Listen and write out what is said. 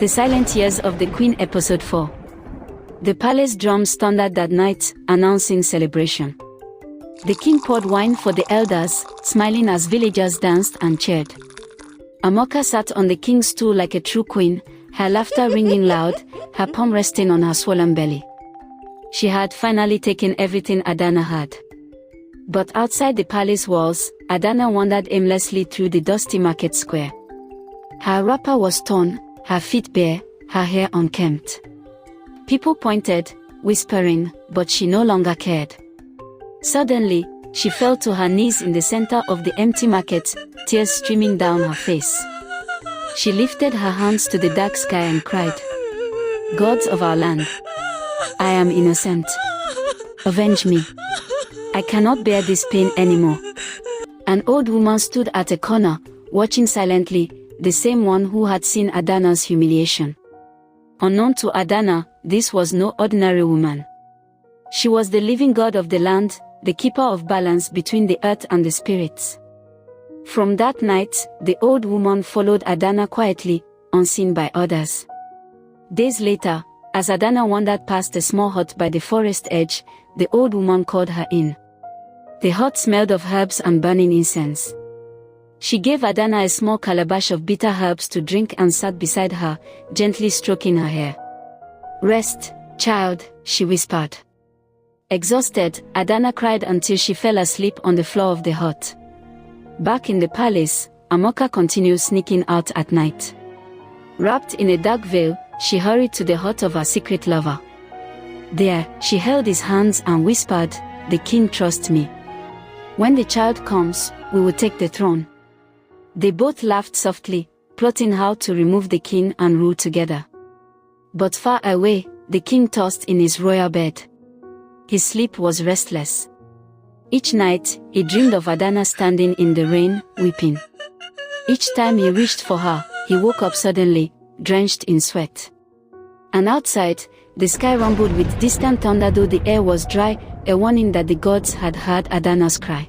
The Silent Years of the Queen Episode 4. The palace drums thundered that night, announcing celebration. The king poured wine for the elders, smiling as villagers danced and cheered. Amoka sat on the king's stool like a true queen, her laughter ringing loud, her palm resting on her swollen belly. She had finally taken everything Adana had. But outside the palace walls, Adana wandered aimlessly through the dusty market square. Her wrapper was torn, her feet bare, her hair unkempt. People pointed, whispering, but she no longer cared. Suddenly, she fell to her knees in the center of the empty market, tears streaming down her face. She lifted her hands to the dark sky and cried, "Gods of our land, I am innocent. Avenge me. I cannot bear this pain anymore." An old woman stood at a corner, watching silently, the same one who had seen Adana's humiliation. Unknown to Adana, this was no ordinary woman. She was the living god of the land, the keeper of balance between the earth and the spirits. From that night, the old woman followed Adana quietly, unseen by others. Days later, as Adana wandered past a small hut by the forest edge, the old woman called her in. The hut smelled of herbs and burning incense. She gave Adana a small calabash of bitter herbs to drink and sat beside her, gently stroking her hair. "Rest, child," she whispered. Exhausted, Adana cried until she fell asleep on the floor of the hut. Back in the palace, Amoka continued sneaking out at night. Wrapped in a dark veil, she hurried to the hut of her secret lover. There, she held his hands and whispered, "The king trusts me. When the child comes, we will take the throne." They both laughed softly, plotting how to remove the king and rule together. But far away, the king tossed in his royal bed. His sleep was restless. Each night, he dreamed of Adana standing in the rain, weeping. Each time he reached for her, he woke up suddenly, drenched in sweat. And outside, the sky rumbled with distant thunder though the air was dry, a warning that the gods had heard Adana's cry.